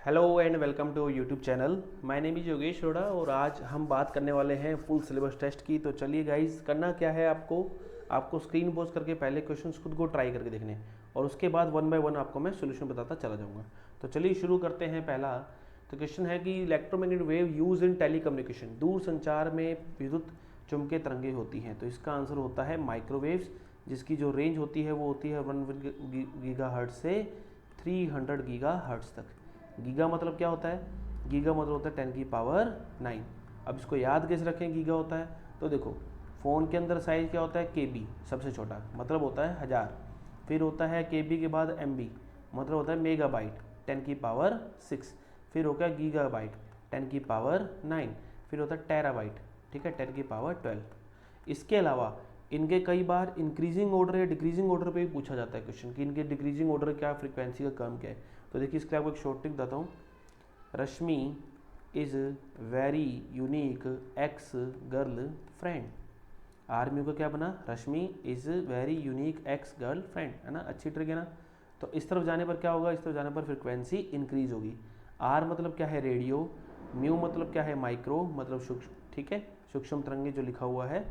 Hello and welcome to YouTube channel. My name is Yogesh Roda और आज हम बात करने वाले हैं फुल सिलेबस टेस्ट की। तो चलिए गाइस, करना क्या है आपको स्क्रीन पोज करके पहले क्वेश्चंस खुद को ट्राई करके देखने और उसके बाद वन बाय वन आपको मैं सोल्यूशन बताता चला जाऊंगा। तो चलिए शुरू करते हैं। पहला तो क्वेश्चन है कि electromagnetic wave use in telecommunication, दूर संचार में विद्युत चुंबकीय तरंगें होती हैं। तो इसका आंसर होता है माइक्रोवेव्स, जिसकी जो रेंज होती है वो होती है 1 गीगाहर्ट्ज से 300 गीगाहर्ट्ज तक। गीगा मतलब क्या होता है? गीगा मतलब होता है 10 की पावर 9। अब इसको याद कैसे रखें गीगा होता है? तो देखो, फ़ोन के अंदर साइज़ क्या होता है? केबी सबसे छोटा मतलब होता है 1000। फिर होता है केबी के बाद एमबी मतलब होता है मेगाबाइट 10 की पावर 6। फिर होगा गीगाबाइट 10 की पावर 9। फिर होता है टेराबाइट, ठीक है, 10 की पावर 12। इसके अलावा इनके कई बार इंक्रीजिंग ऑर्डर या डिक्रीजिंग ऑर्डर पे भी पूछा जाता है क्वेश्चन कि इनके डिक्रीजिंग ऑर्डर क्या, फ्रीक्वेंसी का क्रम क्या है। तो देखिए इसके आपको एक शॉर्ट ट्रिक बताता हूँ। Rashmi is very unique ex girl friend. Army का क्या बना? Rashmi is very unique ex girl friend, है ना? अच्छी ट्रिक है ना? तो इस तरफ जाने पर क्या होगा? इस तरफ जाने पर फ्रिक्वेंसी इंक्रीज होगी। आर मतलब क्या है? रेडियो। म्यू मतलब क्या है? माइक्रो मतलब सूक्ष्म, ठीक है, सूक्ष्म तरंगे जो लिखा हुआ है।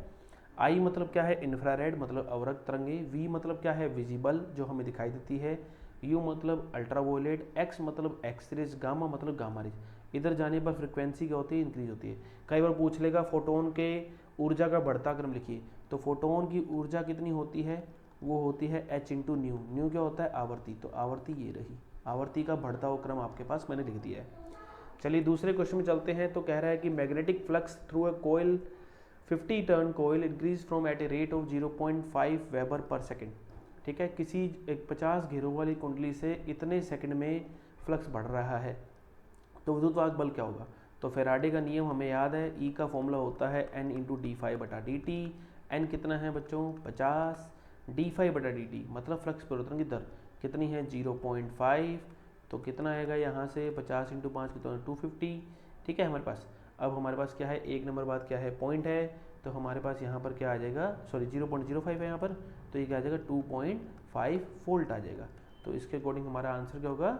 आई मतलब क्या है? इंफ्रारेड मतलब अवरक्त तरंगे। वी मतलब क्या है? विजिबल जो हमें दिखाई देती है। यू मतलब अल्ट्रावायलेट। एक्स मतलब एक्सरेज। गामा मतलब गामा रेज। इधर जाने पर फ्रिक्वेंसी क्या होती है? इंक्रीज होती है। कई बार पूछ लेगा फोटोन के ऊर्जा का बढ़ता क्रम लिखिए। तो फोटोन की ऊर्जा कितनी होती है? वो होती है एच इंटू न्यू। न्यू क्या होता है? आवर्ती। तो आवर्ती ये रही, आवर्ती का बढ़ता हुआ क्रम आपके पास मैंने लिख दिया है। चलिए दूसरे क्वेश्चन में चलते हैं। तो कह रहा है कि magnetic flux through a coil 50 turn coil increase from at a rate of 0.5 weber per second. ठीक है, किसी एक 50 घेरों वाली कुंडली से इतने सेकंड में फ्लक्स बढ़ रहा है तो विद्युत वाहक बल क्या होगा? तो फेराडे का नियम हमें याद है। ई का फॉर्मूला होता है एन इंटू डी फाइव बटा डी टी। एन कितना है बच्चों? 50। डी फाइव बटा डी टी मतलब फ्लक्स परिवर्तन की दर कितनी है? 0.5। तो कितना आएगा यहाँ से? 50 इंटू 5 कितना? 250। ठीक है हमारे पास। अब हमारे पास क्या है? एक नंबर बाद क्या है? पॉइंट है। तो हमारे पास यहाँ पर क्या आ जाएगा? सॉरी 0.05 है यहाँ पर, तो ये क्या आ जाएगा? 2.5 वोल्ट आ जाएगा। तो इसके अकॉर्डिंग हमारा आंसर क्या होगा?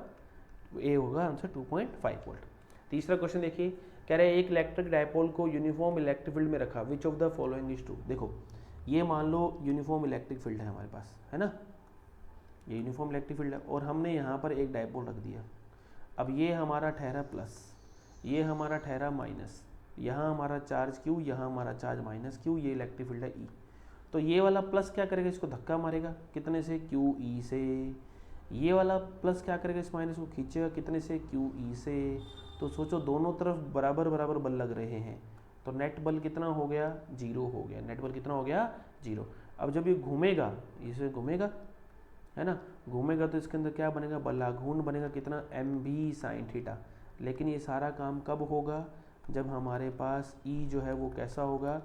ए होगा आंसर 2.5 वोल्ट। तीसरा क्वेश्चन देखिए, कह रहे हैं एक इलेक्ट्रिक डायपोल को यूनिफॉर्म इलेक्ट्रिक फील्ड में रखा, which of the following is true. देखो ये मान लो यूनिफॉर्म इलेक्ट्रिक फील्ड है हमारे पास, है ना? ये यूनिफॉर्म इलेक्ट्रिक फील्ड है और हमने यहाँ पर एक डायपोल रख दिया। अब ये हमारा ठहरा प्लस, ये हमारा ठहरा माइनस, यहाँ हमारा चार्ज क्यू, यहाँ हमारा चार्ज माइनस क्यू, ये इलेक्ट्रिक फील्ड है ई। तो ये वाला प्लस क्या करेगा? इसको धक्का मारेगा कितने से? क्यू ई से। ये वाला प्लस क्या करेगा? इस माइनस को खींचेगा कितने से? क्यू ई से। तो सोचो दोनों तरफ बराबर बराबर बल लग रहे हैं, तो नेट बल कितना हो गया? जीरो हो गया। नेट बल कितना हो गया? जीरो। अब जब ये घूमेगा, इसे घूमेगा, है ना, घूमेगा तो इसके अंदर क्या बनेगा? बलाघूर्ण बनेगा कितना? M B sine theta. लेकिन ये सारा काम कब होगा? जब हमारे पास ई जो है वो कैसा होगा?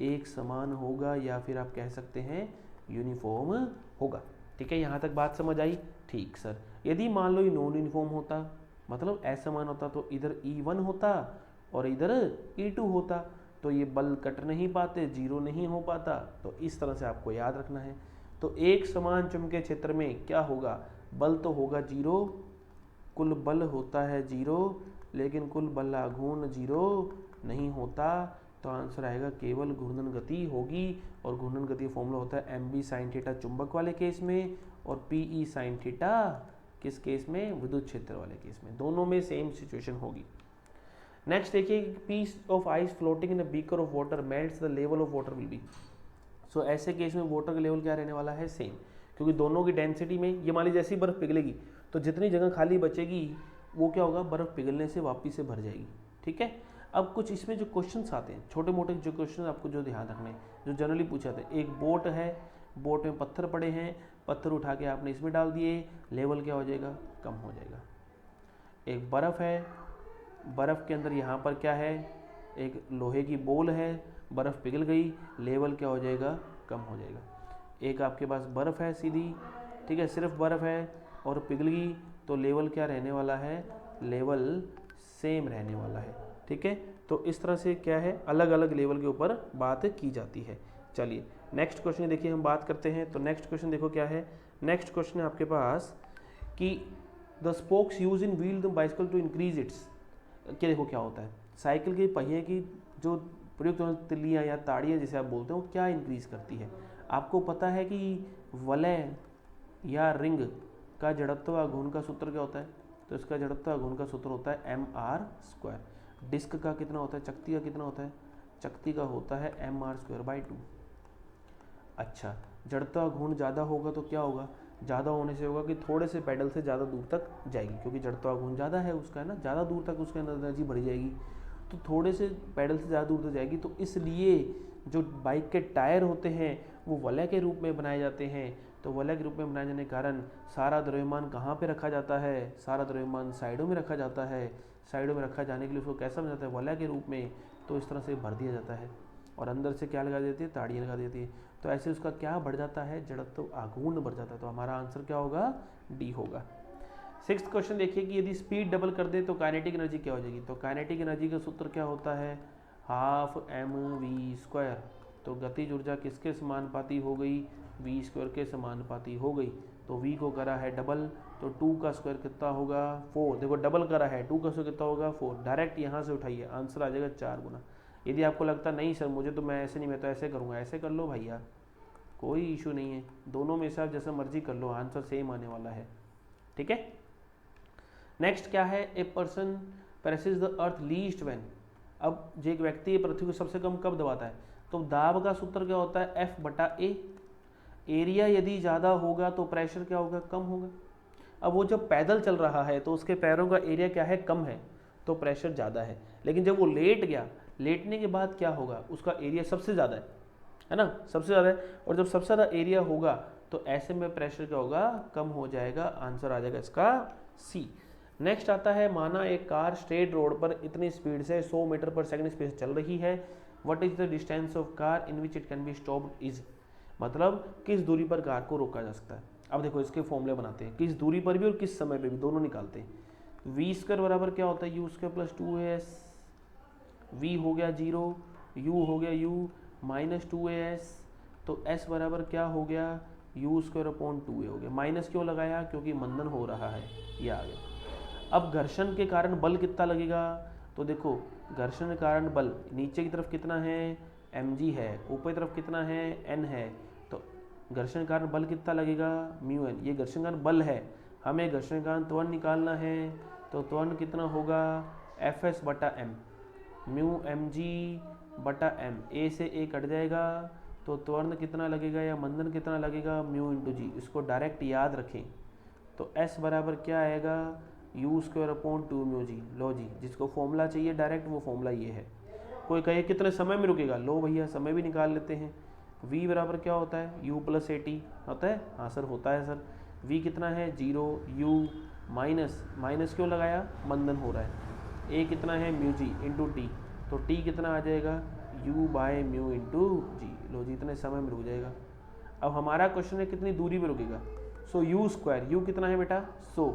एक समान होगा, या फिर आप कह सकते हैं यूनिफॉर्म होगा। ठीक है, यहाँ तक बात समझ आई? ठीक सर, यदि मान लो ये नॉन यूनिफॉर्म होता मतलब असमान होता तो इधर E1 होता और इधर E2 होता, तो ये बल कट नहीं पाते, जीरो नहीं हो पाता। तो इस तरह से आपको याद रखना है। तो एक समान चुंबकीय क्षेत्र में क्या होगा? बल तो होगा जीरो, कुल बल होता है जीरो, लेकिन कुल बलाघूर्ण जीरो नहीं होता। तो आंसर आएगा केवल घूर्णन गति होगी, और घूर्णन गति का फॉर्मूला होता है एम बी साइन थीटा चुंबक वाले केस में, और पी ई साइन थीटा किस केस में? विद्युत क्षेत्र वाले केस में। दोनों में सेम सिचुएशन होगी। नेक्स्ट देखिए, piece of ice floating in a beaker of water melts the level of water will be. So ऐसे केस में वाटर का लेवल क्या रहने वाला है? सेम, क्योंकि दोनों की डेंसिटी में, ये मान लीजिए जैसी बर्फ पिघलेगी तो जितनी जगह खाली बचेगी वो क्या होगा? बर्फ पिघलने से वापस से भर जाएगी। ठीक है, अब कुछ इसमें जो क्वेश्चंस आते हैं, छोटे मोटे जो क्वेश्चन आपको जो ध्यान रखने हैं, जो जनरली पूछे जाते हैं। एक बोट है, बोट में पत्थर पड़े हैं, पत्थर उठा के आपने इसमें डाल दिए, लेवल क्या हो जाएगा? कम हो जाएगा। एक बर्फ़ है, बर्फ़ के अंदर यहाँ पर क्या है? एक लोहे की बोल है, बर्फ़ पिघल गई, लेवल क्या हो जाएगा? कम हो जाएगा। एक आपके पास बर्फ़ है सीधी, ठीक है, सिर्फ बर्फ़ है और पिघल गई, तो लेवल क्या रहने वाला है? लेवल सेम रहने वाला है। ठीक है, तो इस तरह से क्या है? अलग अलग लेवल के ऊपर बात की जाती है। चलिए नेक्स्ट क्वेश्चन देखिए हम बात करते हैं। तो नेक्स्ट क्वेश्चन देखो क्या है? नेक्स्ट क्वेश्चन है आपके पास कि the spokes use in wheel the bicycle to increase its. क्या देखो क्या होता है, साइकिल के पहिए की जो प्रयुक्त तिल्लियाँ या ताड़ियाँ जिसे आप बोलते हो क्या इंक्रीज करती है। आपको पता है कि वलय या रिंग का जड़त्व घूर्ण का सूत्र क्या होता है, तो इसका जड़त्व घूर्ण का सूत्र होता है mr²। डिस्क का कितना होता है, चकती का कितना होता है, चकती का होता है mr²/2। अच्छा, जड़त्व घूर्ण ज़्यादा होगा तो क्या होगा, ज़्यादा होने से होगा कि थोड़े से पैडल से ज़्यादा दूर तक जाएगी, क्योंकि जड़त्व घूर्ण ज़्यादा है उसका, है ना, ज़्यादा दूर तक उसके अंदर एनर्जी बढ़ जाएगी, तो थोड़े से पैडल से ज़्यादा दूर तक जाएगी। तो इसलिए जो बाइक के टायर होते हैं वो वलय के रूप में बनाए जाते हैं। तो वलय के रूप में बनाए जाने के कारण सारा द्रव्यमान कहाँ पे रखा जाता है, सारा द्रव्यमान साइडों में रखा जाता है। साइडों में रखा जाने के लिए उसको कैसा बना जाता है, वलय के रूप में। तो इस तरह से भर दिया जाता है और अंदर से क्या लगा देती है, ताड़ियाँ लगा देती है। तो ऐसे उसका क्या बढ़ जाता है, जड़त्व आघूर्ण बढ़ जाता है। तो हमारा आंसर क्या होगा, डी होगा। 6th क्वेश्चन देखिए कि यदि स्पीड डबल कर दे तो काइनेटिक एनर्जी क्या हो जाएगी। तो काइनेटिक एनर्जी का सूत्र क्या होता है, 12mv²। तो गतिज ऊर्जा किसके समानुपाती हो गई, v² के समानुपाती हो गई। तो v को करा है डबल, तो 2 का स्क्वायर कितना होगा, 4। देखो डबल करा है, 2 का स्क्वायर कितना होगा, 4। डायरेक्ट यहाँ से उठाइए, आंसर आ जाएगा 4 गुना। यदि आपको लगता नहीं सर मुझे तो मैं ऐसे नहीं, मैं तो ऐसे करूँगा, ऐसे कर लो भैया, कोई इशू नहीं है, दोनों में से आप जैसा मर्जी कर लो, आंसर सेम आने वाला है। ठीक है। नेक्स्ट क्या है, a person presses the earth least when. अब जो एक व्यक्ति पृथ्वी को सबसे कम कब दबाता है, तो दाब का सूत्र क्या होता है, F/A। एरिया यदि ज़्यादा होगा तो प्रेशर क्या होगा, कम होगा। अब वो जब पैदल चल रहा है तो उसके पैरों का एरिया क्या है, कम है, तो प्रेशर ज़्यादा है। लेकिन जब वो लेट गया, लेटने के बाद क्या होगा, उसका एरिया सबसे ज़्यादा है ना, सबसे ज़्यादा है। और जब सबसे ज़्यादा एरिया होगा तो ऐसे में प्रेशर क्या होगा, कम हो जाएगा। आंसर आ जाएगा इसका सी। नेक्स्ट आता है, माना एक कार स्ट्रेट रोड पर इतनी स्पीड से 100 मीटर पर सेकंड स्पीड से चल रही है। What is the distance of car in which it can be stopped is. मतलब किस दूरी पर कार को रोका जा सकता है। अब देखो इसके फॉर्मूले बनाते हैं, किस दूरी पर भी और किस समय पे भी, दोनों निकालते हैं। v² बराबर क्या होता है, u² + 2as। v हो गया 0, u हो गया u -2as। तो s बराबर क्या हो गया, u²/2a हो गया। माइनस क्यों लगाया, क्योंकि मंदन हो रहा है, ये आ गया। अब घर्षण के कारण बल कितना लगेगा, तो देखो घर्षण के कारण बल नीचे की तरफ कितना है, mg है, ऊपर की तरफ कितना है, n है। तो घर्षण के कारण बल कितना लगेगा, μn। ये घर्षण के कारण बल है, हमें घर्षण के कारण त्वरण निकालना है। तो त्वरण कितना होगा, Fs/m, μmg/m। a से a कट जाएगा, तो त्वरण कितना लगेगा या मंदन कितना लगेगा, μ×g। इसको डायरेक्ट याद रखें। तो s बराबर क्या आएगा, u²/2μg। लो जी, जिसको फॉर्मूला चाहिए डायरेक्ट, वो फॉर्मूला ये है। कोई कहे कितने समय में रुकेगा, लो भैया समय भी निकाल लेते हैं। v बराबर क्या होता है, u + at होता है, हाँ सर होता है सर। v कितना है 0, u माइनस क्यों लगाया, मंदन हो रहा है। a कितना है μg × t, तो t कितना आ जाएगा, u/μ × g। लो जी, इतने समय में रुक जाएगा। अब हमारा क्वेश्चन है कितनी दूरी में रुकेगा। सो u², u कितना है बेटा 100,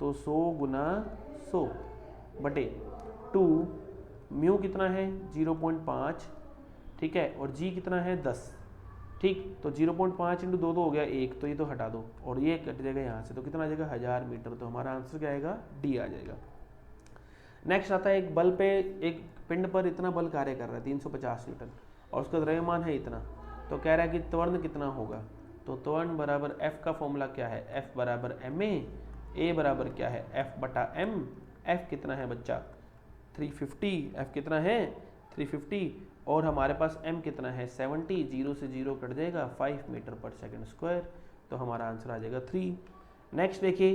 तो 100 × 100 बटे 2, म्यू कितना है 0.5, ठीक है, और जी कितना है 10, ठीक। तो 0.5 × 2 हो गया 1, तो ये तो हटा दो और ये कट जाएगा यहाँ से, तो कितना आ जाएगा 1000 मीटर। तो हमारा आंसर क्या आएगा, डी आ जाएगा। नेक्स्ट आता है, एक बल पे, एक पिंड पर इतना बल कार्य कर रहा है 350 न्यूटन और उसका द्रव्यमान है इतना। तो कह रहा है कि त्वरण कितना होगा। तो त्वरण बराबर F का फॉर्मूला क्या है, F बराबर ma, a बराबर क्या है F/m। F कितना है बच्चा 350, F कितना है 350, और हमारे पास m कितना है 70। 0 से 0 कट जाएगा, 5 मीटर/सेकंड²। तो हमारा आंसर आ जाएगा 3। नेक्स्ट देखिए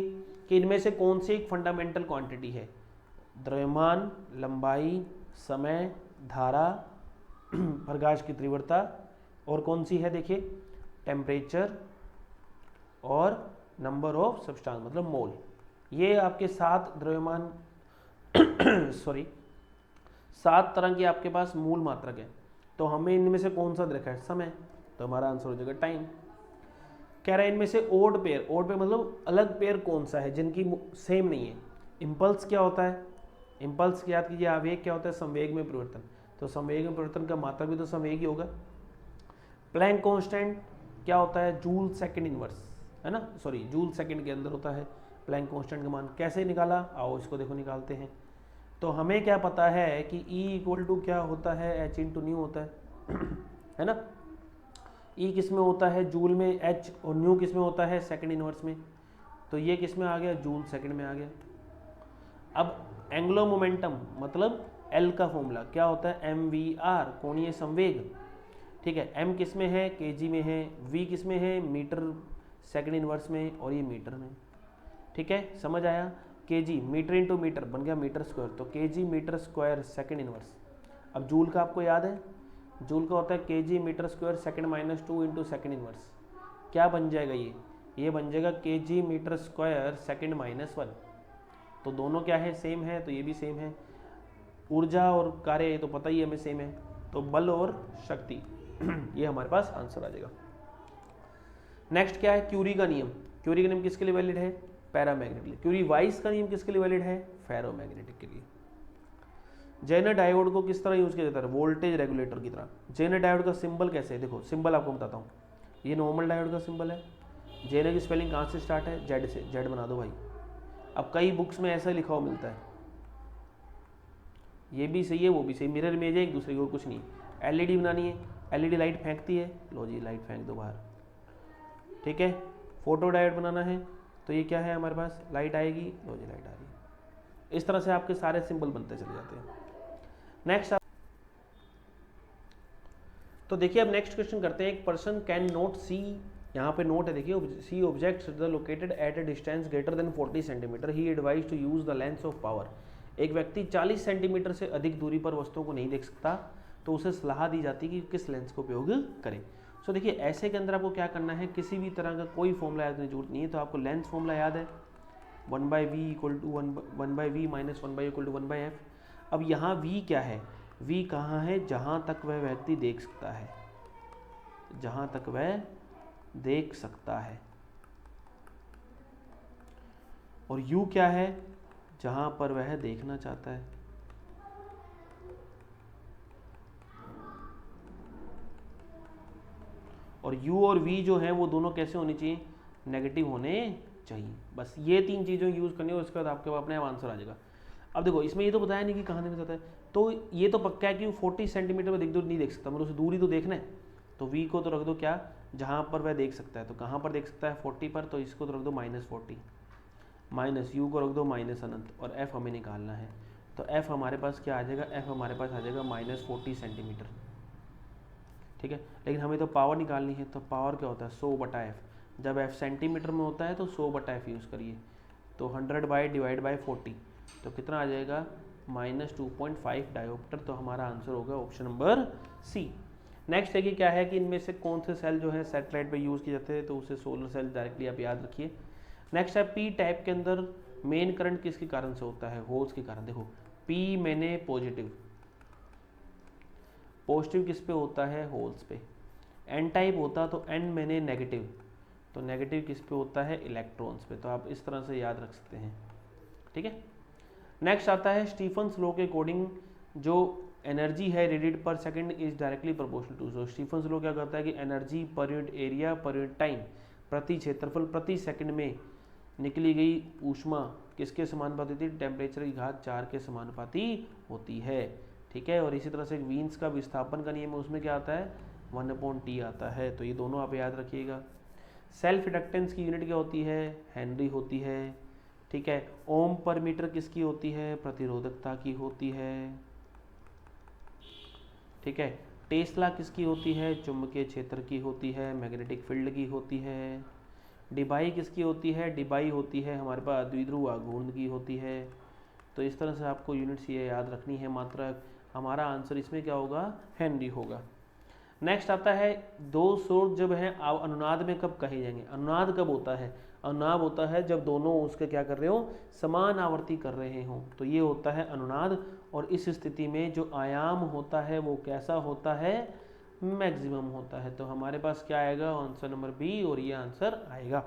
कि इनमें से कौन सी एक फंडामेंटल क्वांटिटी है, द्रव्यमान, लंबाई, समय, धारा, प्रकाश की तीव्रता, और कौन सी है देखिए टेम्परेचर और नंबर ऑफ सब्सटेंस मतलब मोल। ये आपके 7 द्रव्यमान सॉरी 7 तरह के आपके पास मूल मात्रक है। तो हमें इनमें से कौन सा देखा है, समय। तो हमारा आंसर हो जाएगा टाइम। कह रहा है इनमें से ओड पेयर मतलब अलग पेयर कौन सा है जिनकी सेम नहीं है। इम्पल्स क्या होता है, इम्पल्स याद कीजिए। आवेग क्या होता है, संवेग में परिवर्तन। तो संवेग में परिवर्तन का मात्रक भी तो संवेग ही होगा। प्लैंक कांस्टेंट क्या होता है, जूल सेकंड इनवर्स, है ना, सॉरी जूल सेकंड के अंदर होता है। प्लैंक कांस्टेंट का मान कैसे निकाला, आओ इसको देखो निकालते हैं। तो हमें क्या पता है कि E इक्वल टू क्या होता है, H इंटू न्यू होता है है ना। E किस में होता है, जूल में, H और न्यू किस में होता है, सेकंड इनवर्स में। तो ये किस में आ गया, जूल सेकंड में आ गया। अब एंगुलर मोमेंटम मतलब L का फॉर्मूला क्या होता है, mvr कोणीय संवेग, ठीक है। m किस में है, kg में है, v किस में है, मीटर सेकंड इनवर्स में, और ये मीटर में, ठीक है। समझ आया, kg मीटर इंटू मीटर बन गया मीटर स्क्वायर, तो kg metre square second inverse. अब जूल का आपको याद है, जूल का होता है kg metre square second minus 2 into second inverse. क्या बन जाएगा ये बन जाएगा kg metre square second minus 1। तो दोनों क्या है, सेम है, तो ये भी सेम है। ऊर्जा और कार्य ये तो पता ही हमें सेम है, तो बल और शक्ति ये हमारे पास आंसर आ जाएगा। नेक्स्ट क्या है, क्यूरी का नियम। क्यूरी का नियम किसके लिए वैलिड है, पैरामैग्नेटिक के लिए। क्यूरी वाइस का नियम किसके लिए वैलिड है, फेरोमैग्नेटिक के लिए। जेनर डायोड को किस तरह यूज किया जाता है, वोल्टेज रेगुलेटर की तरह। जेनर डायोड का सिंबल कैसे है, देखो सिंबल आपको बताता हूँ। ये नॉर्मल डायोड का सिंबल है। जेनर की स्पेलिंग कहाँ से स्टार्ट है, जेड से, जेड बना दो भाई। अब कई बुक्स में ऐसा लिखा हुआ मिलता है, ये भी सही है वो भी सही, मिरर इमेज है एक दूसरे की और कुछ नहीं। एलईडी बनानी है, एलईडी लाइट फेंकती है, लो जी लाइट फेंक दो बाहर, ठीक है। फोटो डायोड बनाना है, तो ये क्या है हमारे पास, लाइट आएगी, लो जी लाइट आ रही है। इस तरह से आपके सारे सिंबल बनते चले जाते हैं। नेक्स्ट तो देखिए अब नेक्स्ट क्वेश्चन करते हैं। एक पर्सन कैन नोट सी, यहाँ पे नोट है देखिए, see objects located at a distance greater than 40 centimetre, he advise to use the lens of power. एक व्यक्ति 40 सेंटीमीटर से अधिक दूरी पर वस्तुओं को नहीं देख सकता, तो उसे सलाह दी जाती है कि किस लेंस का उपयोग करें। सो देखिए ऐसे के अंदर आपको क्या करना है, किसी भी तरह का कोई फॉर्मूला याद करने की जरूरत नहीं है। तो आपको लेंस फॉर्मूला याद है, 1/v equal to 1/v minus 1/v equal to 1/f। अब यहाँ v क्या है, v कहाँ है, जहाँ तक वह व्यक्ति देख सकता है, जहाँ तक वह देख सकता है। और u क्या है, जहाँ पर वह देखना चाहता है। और u और v जो है वो दोनों कैसे होनी चाहिए, नेगेटिव होने चाहिए। बस ये तीन चीज़ें यूज़ करनी है, उसके बाद आपके अपने आप आंसर आ जाएगा। अब देखो इसमें ये तो बताया नहीं कि कहाँ देखना चाहता है, तो ये तो पक्का है कि 40 सेंटीमीटर में नहीं देख सकता, मतलब उसे दूरी तो देखना है। तो v को तो रख दो क्या, जहाँ पर वह देख सकता है। तो कहाँ पर देख सकता है, 40 पर, तो इसको तो रख दो -40, माइनस u को रख दो माइनस अनंत, और f हमें निकालना है। तो f हमारे पास क्या आ जाएगा, f हमारे पास आ जाएगा -40 सेंटीमीटर, ठीक है। लेकिन हमें तो पावर निकालनी है, तो पावर क्या होता है 100/f। जब f सेंटीमीटर में होता है तो 100/f यूज़ करिए। तो 100/40, तो कितना आ जाएगा, -2.5 डायोप्टर। तो हमारा आंसर होगा ऑप्शन नंबर सी। नेक्स्ट है कि क्या है कि इनमें से कौन से सेल जो है सैटेलाइट पे यूज़ किए जाते हैं, तो उसे सोलर सेल डायरेक्टली आप याद रखिए। नेक्स्ट है पी टाइप के अंदर मेन करंट किसके कारण से होता है, होल्स के कारण। देखो पी मैंने पॉजिटिव, पॉजिटिव किस पे होता है, होल्स पे। एन टाइप होता तो एन मैंने नेगेटिव, तो नेगेटिव किस पे होता है, इलेक्ट्रॉन्स पे। तो आप इस तरह से याद रख सकते हैं, ठीक है। नेक्स्ट आता है स्टीफन्स लॉ के अकॉर्डिंग जो एनर्जी है radiate per second is directly proportional to. So Stefan's law क्या कहता है कि energy per unit area per unit time प्रति क्षेत्रफल प्रति सेकंड में निकली गई ऊष्मा किसके समानुपाती होती है, टेम्परेचर की घात 4 के समानुपाती होती है, ठीक है। और इसी तरह से वीन्स का विस्थापन का नियम है, उसमें क्या आता है 1/T आता है। तो ये दोनों आप याद रखिएगा। सेल्फ इंडक्टेंस की यूनिट क्या होती है, हेनरी होती है, ठीक है। ओम पर मीटर किसकी होती है, प्रतिरोधकता की होती है, ठीक है। टेस्ला किसकी होती है, चुंबकीय क्षेत्र की होती है, मैग्नेटिक फील्ड की होती है। डिबाई किसकी होती है, डिबाई होती है हमारे पास द्विध्रुव आघूर्ण की होती है। तो इस तरह से आपको यूनिट्स ये याद रखनी है मात्रक। हमारा आंसर इसमें क्या होगा, हेनरी होगा। नेक्स्ट आता है दो स्वर जब है अनुनाद में कब कहे जाएंगे। अनुनाद कब होता है, अनुनाद होता है जब दोनों उसके क्या कर रहे हो, समान आवर्ती कर रहे हों, तो ये होता है अनुनाद। और इस स्थिति में जो आयाम होता है वो कैसा होता है, मैक्सिमम होता है। तो हमारे पास क्या आएगा, आंसर नंबर बी, और ये आंसर आएगा।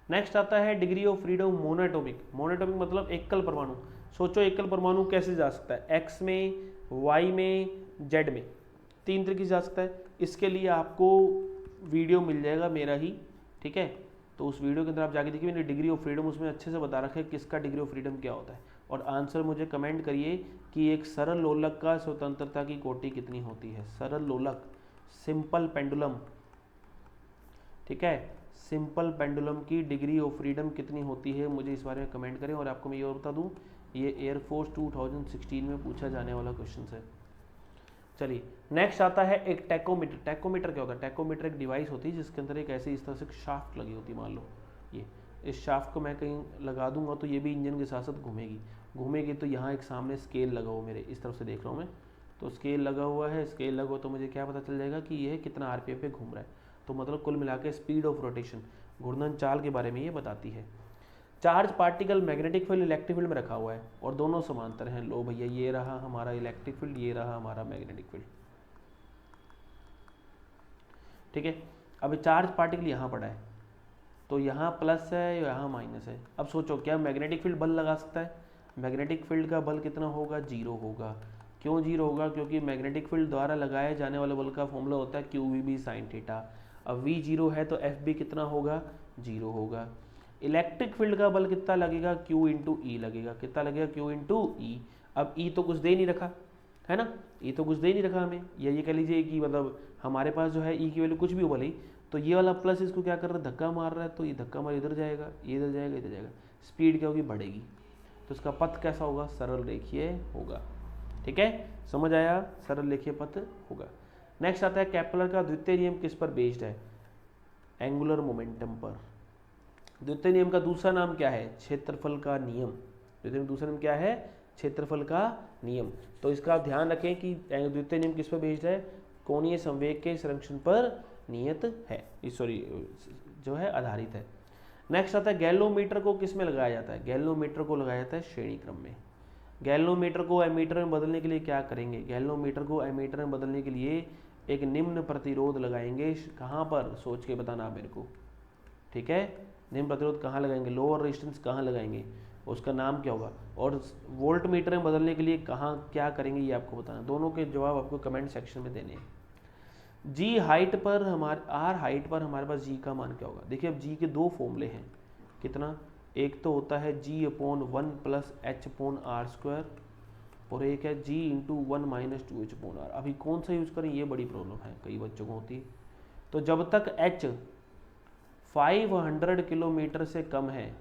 नेक्स्ट आता है degree of freedom monoatomic. Monoatomic मतलब एकल परमाणु। सोचो एकल परमाणु कैसे जा सकता है, एक्स में, वाई में, जेड में, 3 तरीके से जा सकता है। इसके लिए आपको वीडियो मिल जाएगा मेरा ही, ठीक है। तो उस वीडियो के अंदर आप जाके देखिए, मैंने डिग्री ऑफ फ्रीडम उसमें अच्छे से बता रखा है किसका डिग्री ऑफ फ्रीडम क्या होता है। और आंसर मुझे कमेंट करिए कि एक सरल लोलक का स्वतंत्रता की कोटि कितनी होती है। सरल लोलक, सिंपल पेंडुलम, ठीक है, सिंपल पेंडुलम की डिग्री ऑफ फ्रीडम कितनी होती है, मुझे इस बारे में कमेंट करें। और आपको मैं ये और बता दूं, ये एयरफोर्स 2016 में पूछा जाने वाला क्वेश्चन है। चलिए नेक्स्ट आता है एक टैकोमीटर। टैकोमीटर क्या होता है? टैकोमीटर एक डिवाइस होती है जिसके अंदर एक ऐसी इस तरह से शाफ्ट लगी होती है। मान लो ये, इस शाफ्ट को मैं कहीं लगा दूंगा तो ये भी इंजन के साथ साथ घूमेगी। तो यहाँ एक सामने स्केल लगा हुआ, मेरे इस तरफ से देख रहा हूँ मैं, तो स्केल लगा हुआ है। स्केल लगा हुआ तो मुझे क्या पता चल जाएगा कि यह कितना आरपीएम पे घूम रहा है। तो मतलब कुल मिला के स्पीड ऑफ रोटेशन, घूर्णन चाल के बारे में ये बताती है। Charge particle magnetic field electric field में रखा हुआ है और दोनों समांतर हैं। लो भैया, ये रहा हमारा इलेक्ट्रिक फील्ड, ये रहा हमारा मैग्नेटिक फील्ड, ठीक है। अब चार्ज पार्टिकल यहाँ पड़ा है तो यहाँ प्लस है, यहाँ माइनस है। अब सोचो, क्या मैग्नेटिक फील्ड बल लगा सकता है? मैग्नेटिक फील्ड का बल कितना होगा? 0 होगा। क्यों 0 होगा? क्योंकि मैग्नेटिक फील्ड द्वारा लगाए जाने वाले बल का फॉर्मूला होता है QVB sin थीटा। अब V 0 है तो FB कितना होगा? 0 होगा। इलेक्ट्रिक फील्ड का बल कितना लगेगा? Q इंटू ई लगेगा। कितना लगेगा? Q इंटू ई। अब E तो कुछ दे नहीं रखा है ना, E तो कुछ दे नहीं रखा हमें, या ये कह लीजिए कि मतलब हमारे पास जो है E की वैल्यू कुछ भी हो भले ही, तो ये वाला प्लस इसको क्या कर रहा है? धक्का मार रहा है। तो ये धक्का मार इधर जाएगा, ये इधर जाएगा, इधर जाएगा, स्पीड क्या होगी? बढ़ेगी। तो इसका पथ कैसा होगा? सरल रेखीय होगा। ठीक है, समझ आया? सरल रेखीय पथ होगा। नेक्स्ट आता है केपलर का द्वितीय नियम किस पर बेस्ड है? एंगुलर मोमेंटम पर। द्वितीय नियम का दूसरा नाम क्या है? क्षेत्रफल का नियम। द्वितीय नियम दूसरा नाम क्या है? क्षेत्रफल का नियम। तो इसका आप ध्यान रखें कि द्वितीय नियम किस पर बेस्ड है? कोणीय संवेग के संरक्षण पर नियत है, सॉरी जो है आधारित है। नेक्स्ट आता है गैल्वोमीटर को किस में लगाया जाता है? गैल्वोमीटर को लगाया जाता है श्रेणी क्रम में। गैल्वोमीटर को एमीटर में बदलने के लिए क्या करेंगे? गैल्वोमीटर को एमीटर में बदलने के लिए एक निम्न प्रतिरोध लगाएंगे। कहाँ पर? सोच के बताना मेरे को, ठीक है। निम्न प्रतिरोध कहाँ लगाएंगे? लोअर रेजिस्टेंस कहाँ लगाएंगे? उसका नाम क्या होगा? और वोल्ट मीटर में बदलने के लिए कहाँ क्या करेंगे ये आपको बताना। दोनों के जवाब आपको कमेंट सेक्शन में देने हैं। जी हाइट पर हमारे आर हाइट पर हमारे पास जी का मान क्या होगा? देखिए अब जी के दो फॉर्मूले हैं। कितना? एक तो होता है G upon 1 plus H upon R square, और एक है G into 1 minus 2 H upon R. अभी कौन सा यूज़ करें ये बड़ी प्रॉब्लम है, कई बच्चों को होती है। तो जब तक एच 500 किलोमीटर से कम है,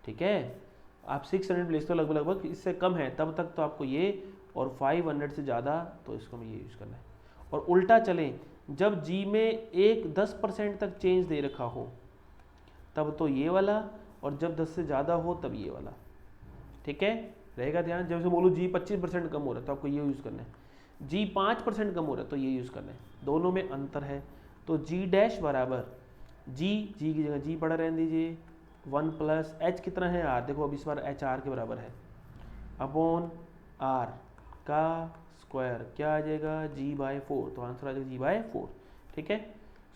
ठीक है, आप 600 ले तो लगभग इससे कम है, तब तक तो आपको ये, और 500 से ज़्यादा तो इसको में ये यूज़ करना है। और उल्टा चलें, जब जी में एक 10% तक चेंज दे रखा हो तब तो ये वाला, और जब 10 से ज़्यादा हो तब ये वाला, ठीक है, रहेगा ध्यान। जब से बोलो जी 25% कम हो रहा है तो आपको ये यूज़ करना है। जी 5% कम हो रहा है तो ये यूज़ करना है। दोनों में अंतर है। तो जी डैश बराबर जी की जगह जी पड़ा रहने दीजिए, 1 प्लस एच कितना है? आर। देखो अब इस बार एच आर के बराबर है, अपॉन आर का स्क्वायर क्या आ जाएगा? G/4। तो आंसर आ जाएगा G/4, ठीक है।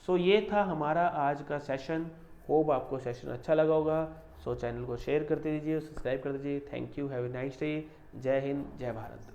सो ये था हमारा आज का सेशन। होप आपको सेशन अच्छा लगा होगा। सो चैनल को शेयर करते दीजिए, सब्सक्राइब कर दीजिए। Thank you, have a nice day. जय हिंद, जय भारत।